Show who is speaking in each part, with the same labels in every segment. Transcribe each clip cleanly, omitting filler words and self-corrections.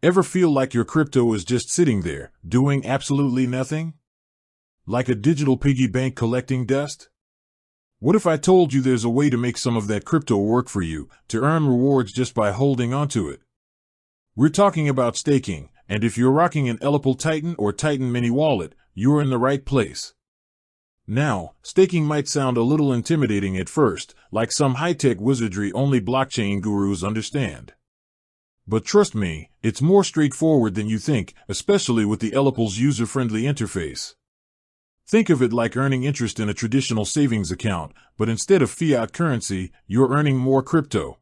Speaker 1: Ever feel like your crypto is just sitting there, doing absolutely nothing? Like a digital piggy bank collecting dust? What if I told you there's a way to make some of that crypto work for you, to earn rewards just by holding onto it? We're talking about staking, and if you're rocking an Ellipal Titan or Titan Mini wallet, you're in the right place. Now, staking might sound a little intimidating at first, like some high-tech wizardry only blockchain gurus understand. But trust me, it's more straightforward than you think, especially with the Ellipal's user-friendly interface. Think of it like earning interest in a traditional savings account, but instead of fiat currency, you're earning more crypto.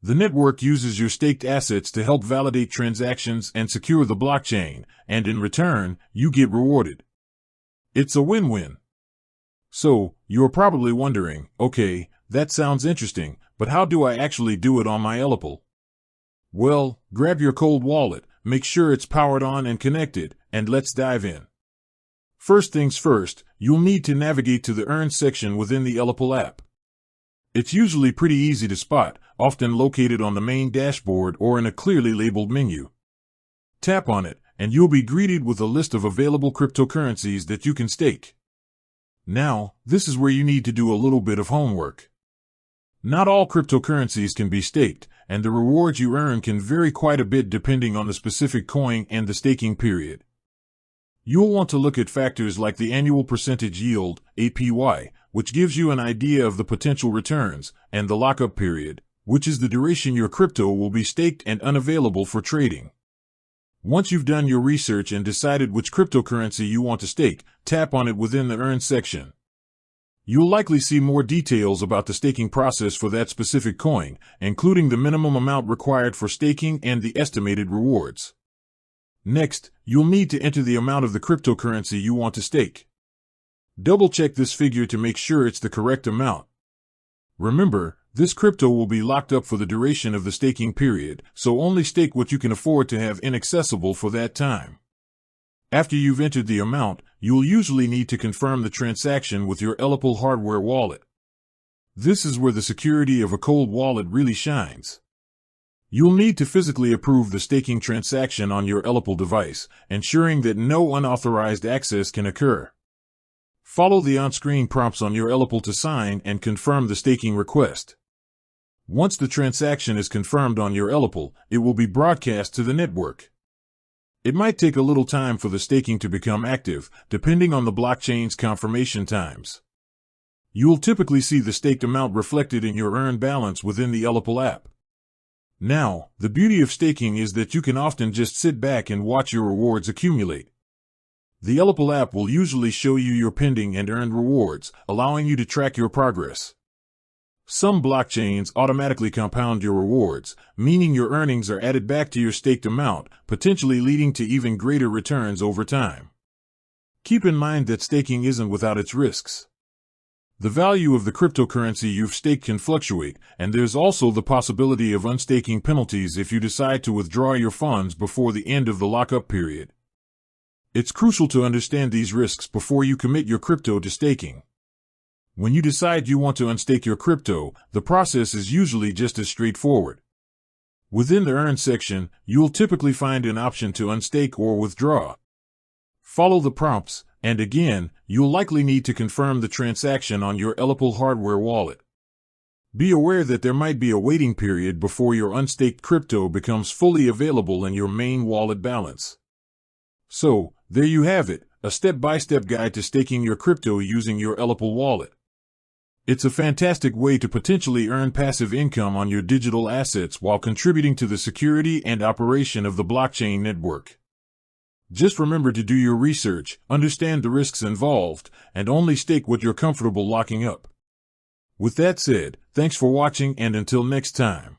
Speaker 1: The network uses your staked assets to help validate transactions and secure the blockchain, and in return, you get rewarded. It's a win-win. So, you're probably wondering, okay, that sounds interesting, but how do I actually do it on my Ellipal? Well, grab your cold wallet, make sure it's powered on and connected, and let's dive in. First things first, you'll need to navigate to the Earn section within the Ellipal app. It's usually pretty easy to spot, often located on the main dashboard or in a clearly labeled menu. Tap on it, and you'll be greeted with a list of available cryptocurrencies that you can stake. Now, this is where you need to do a little bit of homework. Not all cryptocurrencies can be staked, and the rewards you earn can vary quite a bit depending on the specific coin and the staking period. You'll want to look at factors like the annual percentage yield, APY, which gives you an idea of the potential returns, and the lockup period, which is the duration your crypto will be staked and unavailable for trading. Once you've done your research and decided which cryptocurrency you want to stake, tap on it within the Earn section. You'll likely see more details about the staking process for that specific coin, including the minimum amount required for staking and the estimated rewards. Next, you'll need to enter the amount of the cryptocurrency you want to stake. Double-check this figure to make sure it's the correct amount. Remember, this crypto will be locked up for the duration of the staking period, so only stake what you can afford to have inaccessible for that time. After you've entered the amount, you'll usually need to confirm the transaction with your Ellipal hardware wallet. This is where the security of a cold wallet really shines. You'll need to physically approve the staking transaction on your Ellipal device, ensuring that no unauthorized access can occur. Follow the on-screen prompts on your Ellipal to sign and confirm the staking request. Once the transaction is confirmed on your Ellipal, it will be broadcast to the network. It might take a little time for the staking to become active, depending on the blockchain's confirmation times. You'll typically see the staked amount reflected in your earned balance within the Ellipal app. Now, the beauty of staking is that you can often just sit back and watch your rewards accumulate. The Ellipal app will usually show you your pending and earned rewards, allowing you to track your progress. Some blockchains automatically compound your rewards, meaning your earnings are added back to your staked amount, potentially leading to even greater returns over time. Keep in mind that staking isn't without its risks. The value of the cryptocurrency you've staked can fluctuate, and there's also the possibility of unstaking penalties if you decide to withdraw your funds before the end of the lockup period. It's crucial to understand these risks before you commit your crypto to staking. When you decide you want to unstake your crypto, the process is usually just as straightforward. Within the Earn section, you'll typically find an option to unstake or withdraw. Follow the prompts, and again, you'll likely need to confirm the transaction on your Ellipal hardware wallet. Be aware that there might be a waiting period before your unstaked crypto becomes fully available in your main wallet balance. So, there you have it, a step-by-step guide to staking your crypto using your Ellipal wallet. It's a fantastic way to potentially earn passive income on your digital assets while contributing to the security and operation of the blockchain network. Just remember to do your research, understand the risks involved, and only stake what you're comfortable locking up. With that said, thanks for watching, and until next time.